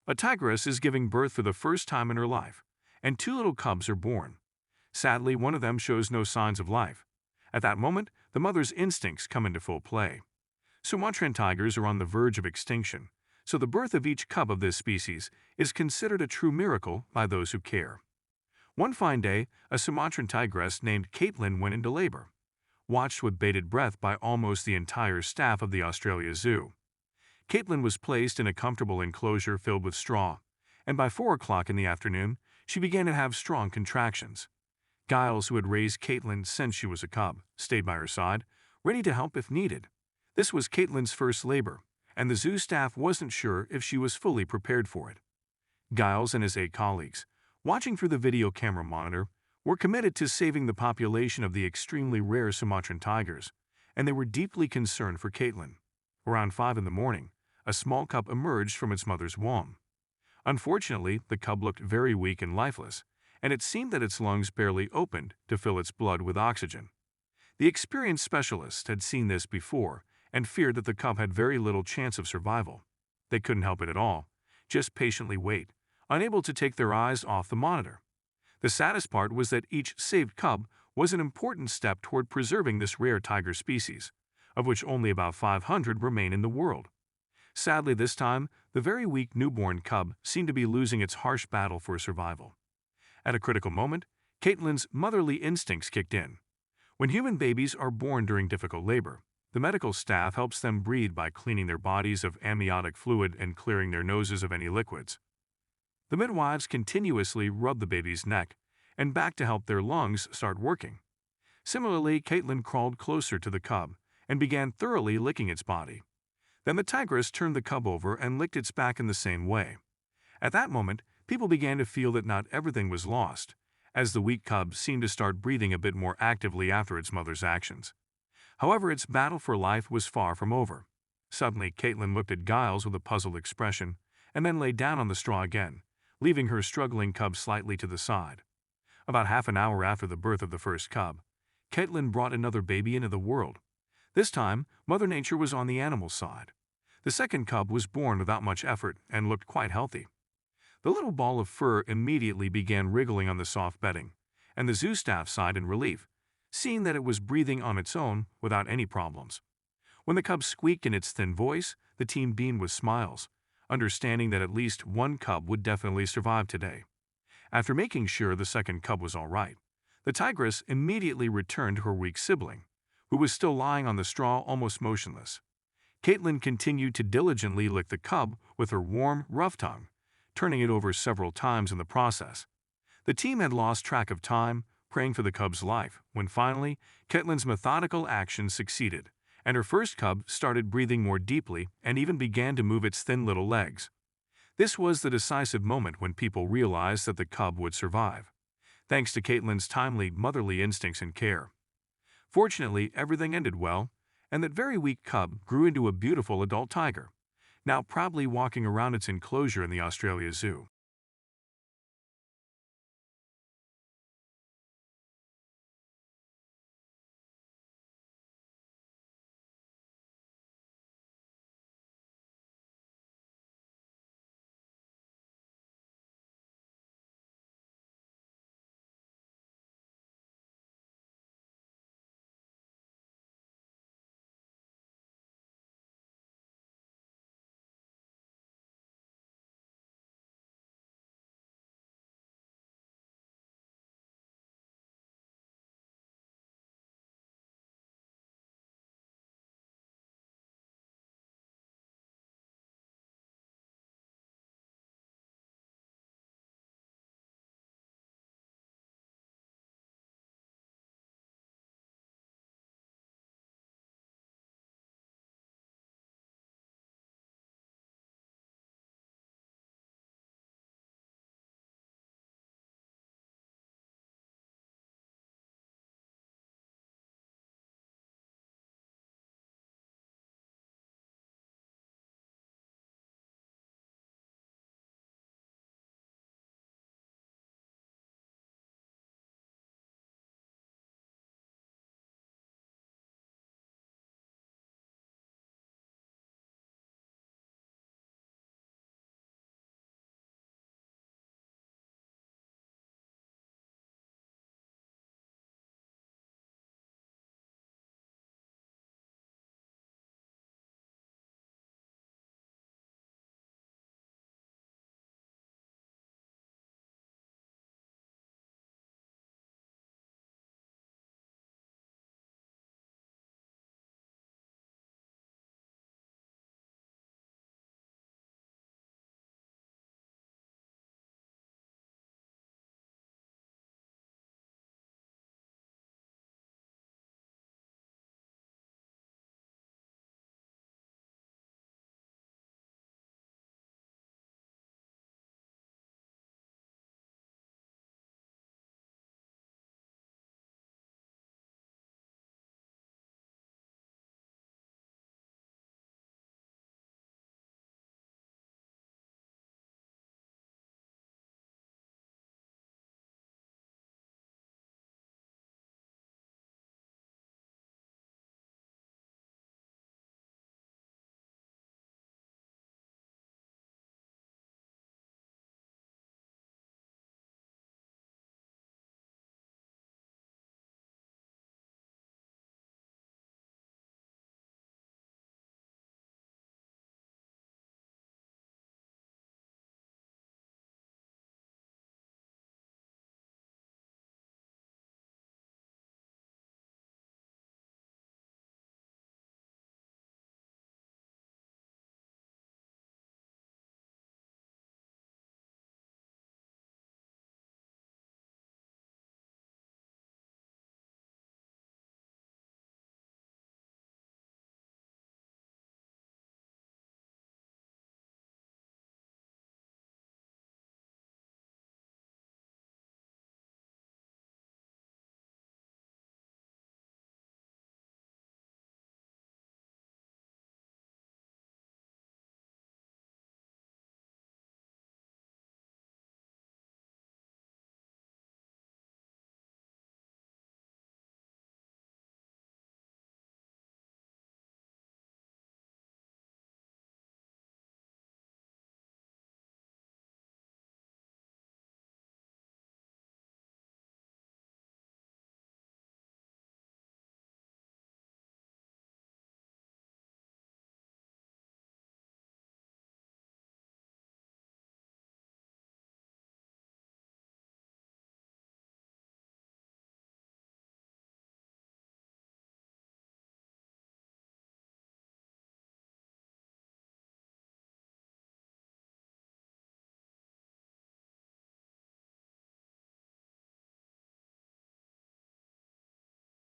A tigress is giving birth for the first time in her life, and two little cubs are born. Sadly, one of them shows no signs of life. At that moment, the mother's instincts come into full play. Sumatran tigers are on the verge of extinction, so the birth of each cub of this species is considered a true miracle by those who care. One fine day, a Sumatran tigress named Caitlin went into labor, watched with bated breath by almost the entire staff of the Australia Zoo. Caitlin was placed in a comfortable enclosure filled with straw, and by 4 o'clock in the afternoon, she began to have strong contractions. Giles, who had raised Caitlin since she was a cub, stayed by her side, ready to help if needed. This was Caitlin's first labor, and the zoo staff wasn't sure if she was fully prepared for it. Giles and his 8 colleagues, watching through the video camera monitor, were committed to saving the population of the extremely rare Sumatran tigers, and they were deeply concerned for Caitlin. Around 5 in the morning, a small cub emerged from its mother's womb. Unfortunately, the cub looked very weak and lifeless, and it seemed that its lungs barely opened to fill its blood with oxygen. The experienced specialist had seen this before and feared that the cub had very little chance of survival. They couldn't help it at all, just patiently wait, unable to take their eyes off the monitor. The saddest part was that each saved cub was an important step toward preserving this rare tiger species, of which only about 500 remain in the world. Sadly, this time, the very weak newborn cub seemed to be losing its harsh battle for survival. At a critical moment, Caitlin's motherly instincts kicked in. When human babies are born during difficult labor, the medical staff helps them breathe by cleaning their bodies of amniotic fluid and clearing their noses of any liquids. The midwives continuously rub the baby's neck and back to help their lungs start working. Similarly, Caitlin crawled closer to the cub and began thoroughly licking its body. Then the tigress turned the cub over and licked its back in the same way. At that moment, people began to feel that not everything was lost, as the weak cub seemed to start breathing a bit more actively after its mother's actions. However, its battle for life was far from over. Suddenly, Caitlin looked at Giles with a puzzled expression and then lay down on the straw again, leaving her struggling cub slightly to the side. About half an hour after the birth of the first cub, Caitlin brought another baby into the world. This time, Mother Nature was on the animal side. The second cub was born without much effort and looked quite healthy. The little ball of fur immediately began wriggling on the soft bedding, and the zoo staff sighed in relief, seeing that it was breathing on its own without any problems. When the cub squeaked in its thin voice, the team beamed with smiles, understanding that at least one cub would definitely survive today. After making sure the second cub was all right, the tigress immediately returned to her weak sibling, who was still lying on the straw almost motionless. Caitlin continued to diligently lick the cub with her warm, rough tongue, turning it over several times in the process. The team had lost track of time, praying for the cub's life, when finally, Caitlin's methodical action succeeded, and her first cub started breathing more deeply and even began to move its thin little legs. This was the decisive moment when people realized that the cub would survive, thanks to Caitlin's timely motherly instincts and care. Fortunately, everything ended well, and that very weak cub grew into a beautiful adult tiger, now proudly walking around its enclosure in the Australia Zoo.